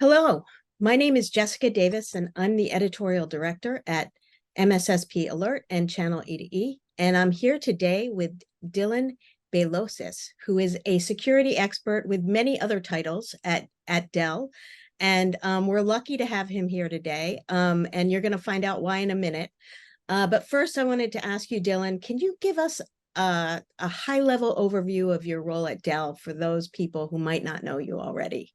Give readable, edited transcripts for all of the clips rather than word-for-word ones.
Hello, my name is Jessica Davis, and I'm the editorial director at MSSP Alert and Channel E2E. And I'm here today with Dylan Baylosis, who is a security expert with many other titles at Dell. And we're lucky to have him here today. And you're going to find out why in a minute. But first, I wanted to ask you, Dylan, can you give us a high-level overview of your role at Dell for those people who might not know you already?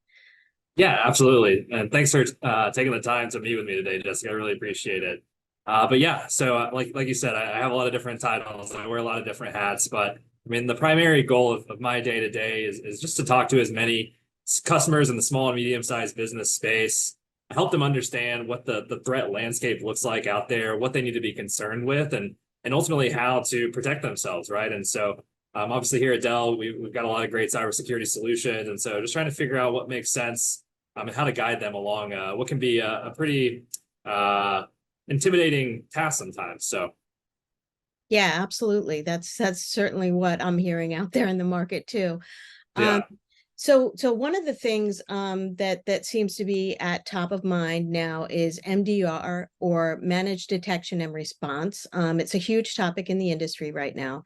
Yeah, absolutely. And thanks for taking the time to meet with me today, Jessica. I really appreciate it. But yeah, so like you said, I have a lot of different titles. I wear a lot of different hats. But I mean, the primary goal of my day to day is just to talk to as many customers in the small and medium sized business space, help them understand what the threat landscape looks like out there, what they need to be concerned with, and ultimately how to protect themselves, right? And so obviously here at Dell, we've got a lot of great cybersecurity solutions. And so just trying to figure out what makes sense and how to guide them along what can be a pretty intimidating task sometimes. So Yeah, absolutely. That's certainly what I'm hearing out there in the market too. Um, yeah. so one of the things that seems to be at top of mind now is MDR, or managed detection and response. It's a huge topic in the industry right now.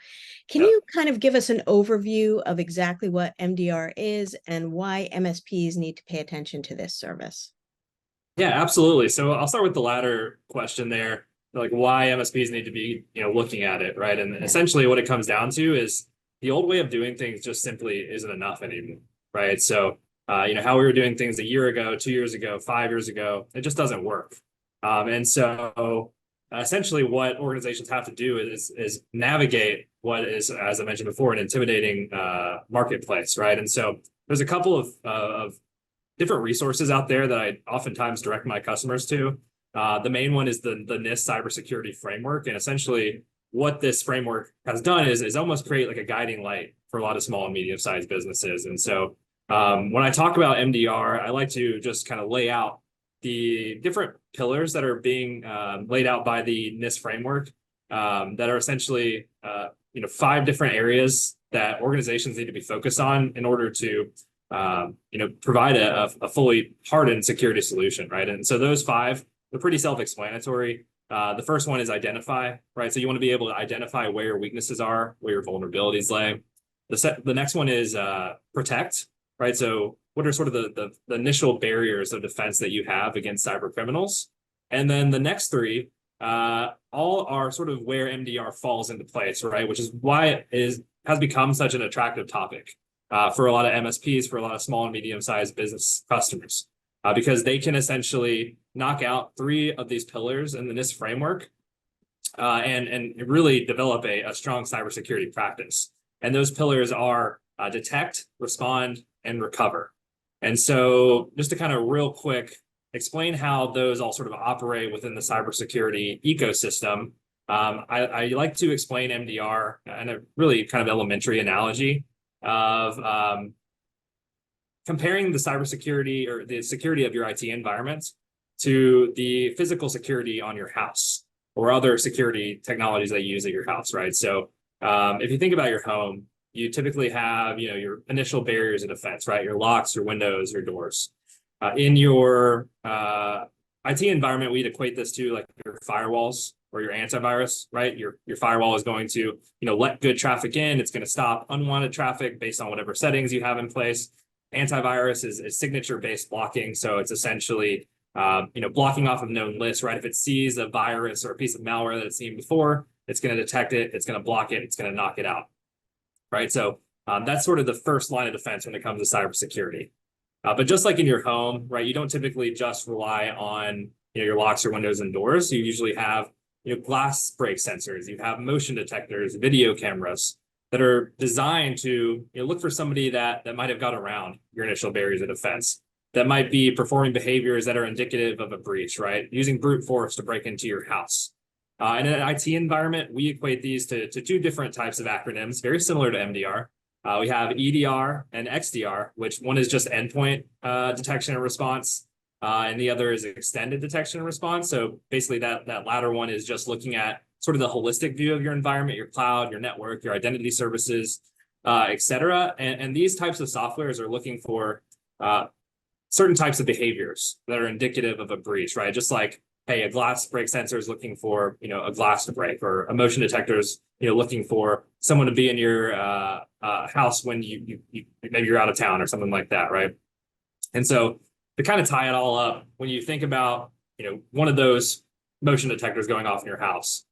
Can Yep. you kind of give us an overview of exactly what MDR is and why MSPs need to pay attention to this service? Yeah, absolutely. So I'll start with the latter question there, like why MSPs need to be, looking at it, right? And Yeah. essentially what it comes down to is the old way of doing things just simply isn't enough anymore, right? So, how we were doing things a year ago, 2 years ago, 5 years ago, it just doesn't work. And so essentially what organizations have to do is navigate what is, as I mentioned before, an intimidating marketplace, right? And so there's a couple of different resources out there that I oftentimes direct my customers to. The main one is the NIST cybersecurity framework. And essentially what this framework has done is almost create like a guiding light for a lot of small and medium sized businesses. And so when I talk about MDR, I like to just kind of lay out the different pillars that are being laid out by the NIST framework that are essentially 5 different areas that organizations need to be focused on in order to provide a fully hardened security solution, right? And so those 5, they're pretty self-explanatory. The first one is identify, right? So you want to be able to identify where your weaknesses are, where your vulnerabilities lay. The next one is protect, right? So what are sort of the initial barriers of defense that you have against cyber criminals? And then the next 3 all are sort of where MDR falls into place, right? Which is why it has become such an attractive topic for a lot of MSPs, for a lot of small and medium-sized business customers, because they can essentially knock out 3 of these pillars in the NIST framework and really develop a strong cybersecurity practice. And those pillars are detect, respond, and recover. And so just to kind of real quick explain how those all sort of operate within the cybersecurity ecosystem, I like to explain MDR in a really kind of elementary analogy of comparing the cybersecurity or the security of your IT environment to the physical security on your house or other security technologies that you use at your house, right? So if you think about your home, you typically have, your initial barriers of defense, right? Your locks, your windows, your doors. In your IT environment, we'd equate this to like your firewalls or your antivirus, right? Your firewall is going to, let good traffic in. It's going to stop unwanted traffic based on whatever settings you have in place. Antivirus is signature-based blocking, so it's essentially, blocking off of known lists, right? If it sees a virus or a piece of malware that it's seen before, it's going to detect it, it's going to block it, it's going to knock it out, right? So that's sort of the first line of defense when it comes to cybersecurity. But just like in your home, right, you don't typically just rely on your locks, your windows, and doors. You usually have glass break sensors, you have motion detectors, video cameras that are designed to look for somebody that might have got around your initial barriers of defense, that might be performing behaviors that are indicative of a breach, right? Using brute force to break into your house. In an IT environment, we equate these to 2 different types of acronyms, very similar to MDR. We have EDR and XDR, which one is just endpoint detection and response, and the other is extended detection and response. So basically that latter one is just looking at sort of the holistic view of your environment, your cloud, your network, your identity services, et cetera. And these types of softwares are looking for certain types of behaviors that are indicative of a breach, right? Just like, hey, a glass break sensor is looking for, a glass to break, or a motion detector is, looking for someone to be in your house when you maybe you're out of town or something like that, right? And so to kind of tie it all up, when you think about, one of those motion detectors going off in your house,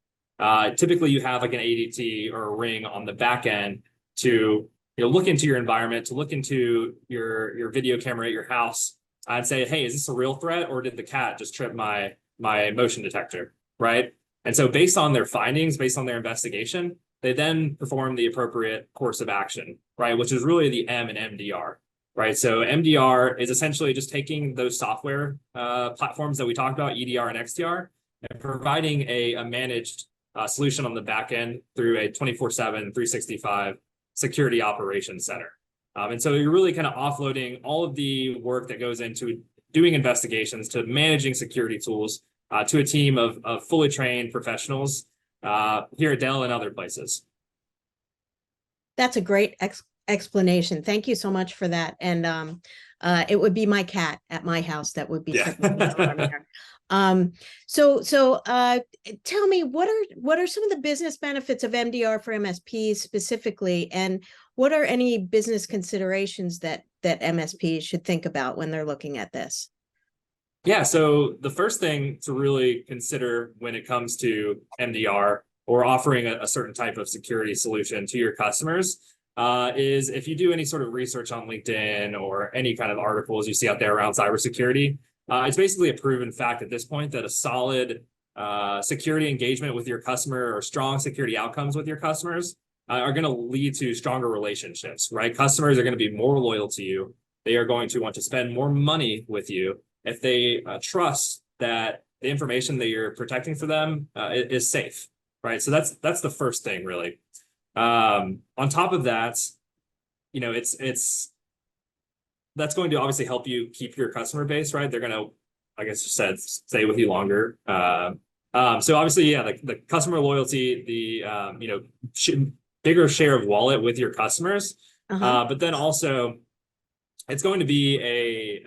typically you have like an ADT or a ring on the back end to look into your environment, to look into your video camera at your house and say, hey, is this a real threat, or did the cat just trip my motion detector, right? And so based on their findings, based on their investigation, they then perform the appropriate course of action, right? Which is really the M in MDR, right? So MDR is essentially just taking those software platforms that we talked about, EDR and XDR, and providing a managed solution on the back end through a 24/7, 365 security operations center. And so you're really kind of offloading all of the work that goes into doing investigations to managing security tools to a team of fully trained professionals here at Dell and other places. That's a great explanation. Thank you so much for that. And it would be my cat at my house that would be tripping the alarm here. So tell me, what are some of the business benefits of MDR for MSPs specifically, and what are any business considerations that MSPs should think about when they're looking at this? Yeah, so the first thing to really consider when it comes to MDR or offering a certain type of security solution to your customers is if you do any sort of research on LinkedIn or any kind of articles you see out there around cybersecurity, it's basically a proven fact at this point that a solid security engagement with your customer or strong security outcomes with your customers are going to lead to stronger relationships, right? Customers are going to be more loyal to you. They are going to want to spend more money with you if they trust that the information that you're protecting for them is safe, right? So that's the first thing, really. On top of that, it's that's going to obviously help you keep your customer base, right? They're going to, I guess you said, stay with you longer. So obviously, yeah, the customer loyalty, the bigger share of wallet with your customers, but then also it's going to be a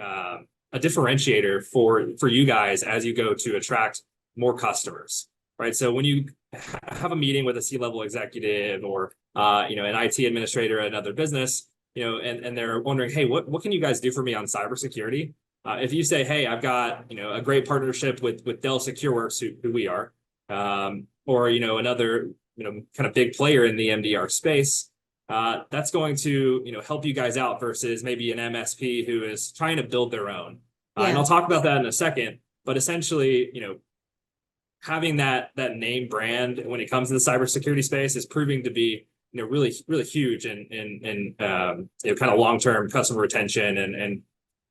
differentiator for you guys as you go to attract more customers, right? So when you have a meeting with a C-level executive or an IT administrator at another business, and they're wondering, hey, what can you guys do for me on cybersecurity? If you say, hey, I've got a great partnership with Dell SecureWorks, who we are, or another kind of big player in the MDR space, that's going to help you guys out versus maybe an MSP who is trying to build their own. And I'll talk about that in a second. But essentially, having that name brand when it comes to the cybersecurity space is proving to be really huge in kind of long-term customer retention and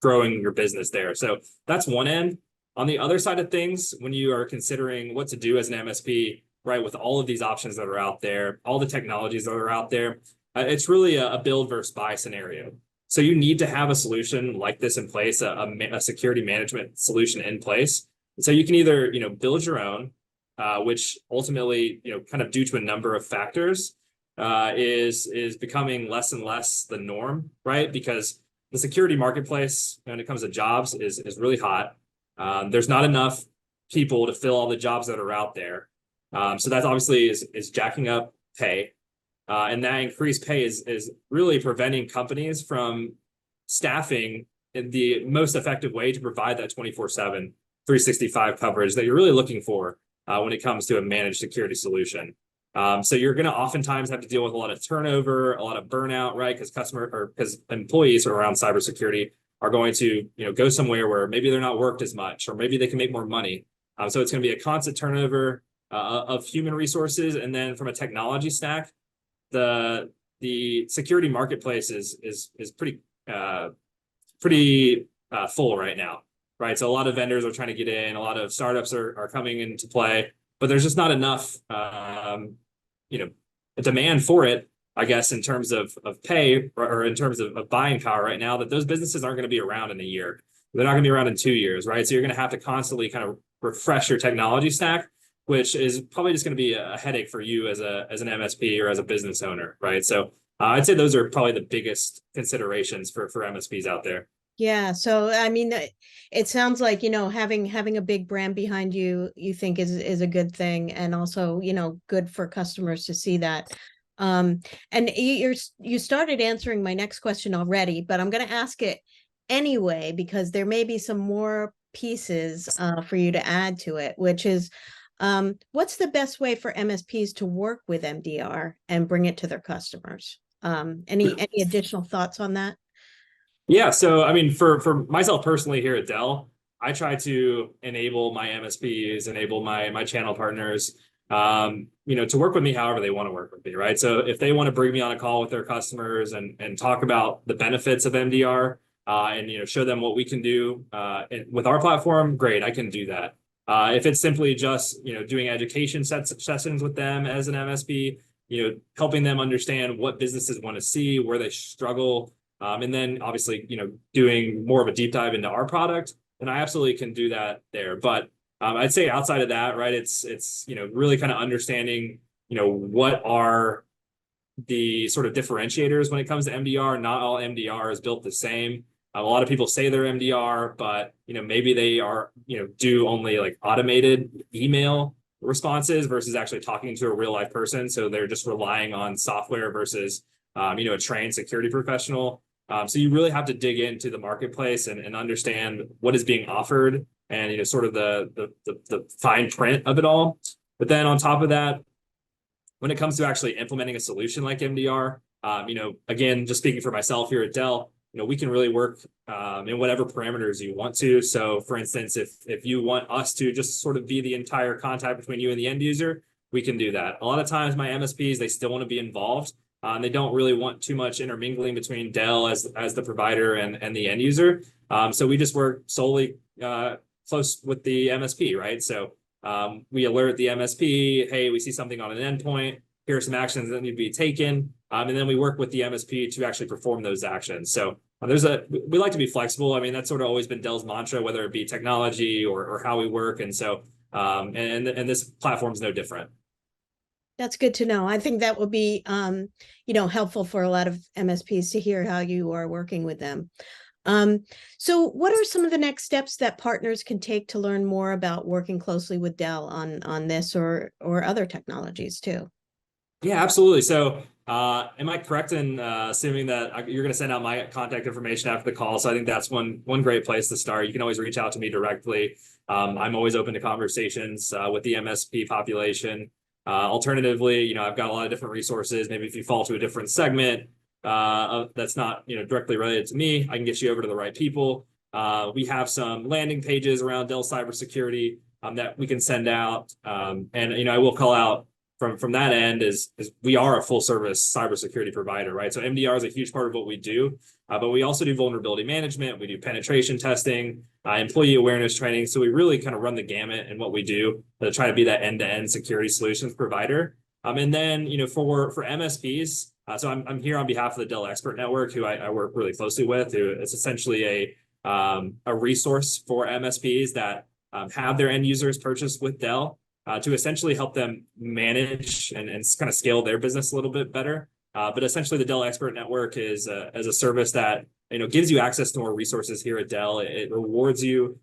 growing your business there. So that's one end. On the other side of things, when you are considering what to do as an MSP, right, with all of these options that are out there, all the technologies that are out there, it's really a build versus buy scenario. So you need to have a solution like this in place, a security management solution in place. And so you can either build your own, which ultimately kind of due to a number of factors is becoming less and less the norm, right? Because the security marketplace when it comes to jobs is really hot. There's not enough people to fill all the jobs that are out there. So that obviously is jacking up pay. And that increased pay is really preventing companies from staffing in the most effective way to provide that 24/7, 365 coverage that you're really looking for when it comes to a managed security solution. So you're going to oftentimes have to deal with a lot of turnover, a lot of burnout, right? Because employees who are around cybersecurity are going to go somewhere where maybe they're not worked as much, or maybe they can make more money. So it's going to be a constant turnover of human resources, and then from a technology stack, the security marketplace is pretty full right now, right? So a lot of vendors are trying to get in, a lot of startups are coming into play, but there's just not enough demand for it, I guess, in terms of pay or in terms of buying power right now, that those businesses aren't going to be around in a year. They're not going to be around in 2 years, right? So you're going to have to constantly kind of refresh your technology stack, which is probably just going to be a headache for you as an MSP or as a business owner, right? So I'd say those are probably the biggest considerations for MSPs out there. Yeah. So, I mean, it sounds like, having a big brand behind you, you think is a good thing, and also, good for customers to see that. Um, and you started answering my next question already, but I'm going to ask it anyway, because there may be some more pieces for you to add to it, which is, what's the best way for MSPs to work with MDR and bring it to their customers? Any additional thoughts on that? Yeah, so I mean, for myself personally here at Dell, I try to enable my MSPs, enable my channel partners, to work with me however they want to work with me, right? So if they want to bring me on a call with their customers and talk about the benefits of MDR, and show them what we can do with our platform, great, I can do that. If it's simply just doing education sessions with them as an MSP, helping them understand what businesses want to see, where they struggle. And then obviously, doing more of a deep dive into our product, and I absolutely can do that there. But I'd say outside of that, right, it's really kind of understanding, what are the sort of differentiators when it comes to MDR. Not all MDR is built the same. A lot of people say they're MDR, but maybe they are, do only like automated email responses versus actually talking to a real life person. So they're just relying on software versus a trained security professional. So you really have to dig into the marketplace and understand what is being offered and sort of the fine print of it all. But then on top of that, when it comes to actually implementing a solution like MDR, again, just speaking for myself here at Dell, we can really work in whatever parameters you want to. So for instance, if you want us to just sort of be the entire contact between you and the end user, we can do that. A lot of times my MSPs, they still want to be involved. They don't really want too much intermingling between Dell as the provider and the end user. So we just work solely close with the MSP, right? So we alert the MSP, hey, we see something on an endpoint. Here are some actions that need to be taken. And then we work with the MSP to actually perform those actions. So we like to be flexible. I mean, that's sort of always been Dell's mantra, whether it be technology or how we work. And so, and this platform is no different. That's good to know. I think that will be, helpful for a lot of MSPs to hear how you are working with them. So what are some of the next steps that partners can take to learn more about working closely with Dell on this or other technologies too? Yeah, absolutely. So, am I correct in assuming that you're going to send out my contact information after the call? So I think that's one great place to start. You can always reach out to me directly. I'm always open to conversations with the MSP population. Alternatively, I've got a lot of different resources. Maybe if you fall to a different segment that's not directly related to me, I can get you over to the right people. We have some landing pages around Dell cybersecurity that we can send out, and I will call out from that end is we are a full service cybersecurity provider, right? So MDR is a huge part of what we do, but we also do vulnerability management. We do penetration testing, employee awareness training. So we really kind of run the gamut in what we do to try to be that end-to-end security solutions provider. And then, for MSPs, so I'm here on behalf of the Dell Expert Network, who I work really closely with, who is essentially a resource for MSPs that have their end users purchase with Dell. To essentially help them manage and kind of scale their business a little bit better. But essentially, the Dell Expert Network is as a service that gives you access to more resources here at Dell. It rewards you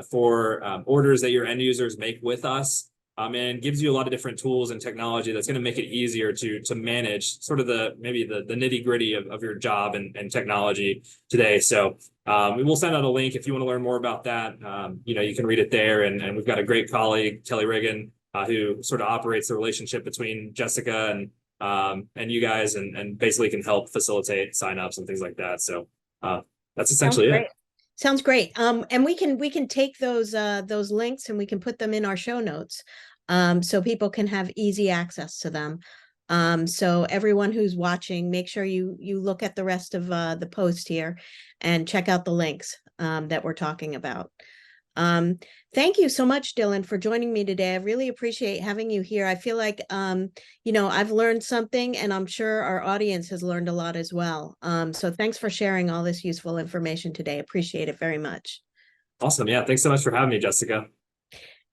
for orders that your end users make with us, and gives you a lot of different tools and technology that's going to make it easier to manage sort of the nitty gritty of your job and technology today. So we will send out a link if you want to learn more about that. You can read it there, and we've got a great colleague, Kelly Riggin, who sort of operates the relationship between Jessica and you guys, and basically can help facilitate signups and things like that. So that's essentially it. Sounds great. And we can take those links and we can put them in our show notes, so people can have easy access to them. So everyone who's watching, make sure you look at the rest of the post here and check out the links that we're talking about. Thank you so much, Dylan, for joining me today. I really appreciate having you here. I feel like, I've learned something, and I'm sure our audience has learned a lot as well. So thanks for sharing all this useful information today. Appreciate it very much. Awesome. Yeah. Thanks so much for having me, Jessica.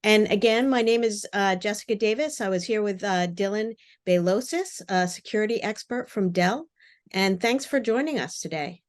And again, my name is Jessica Davis. I was here with Dylan Baylosis, a security expert from Dell. And thanks for joining us today.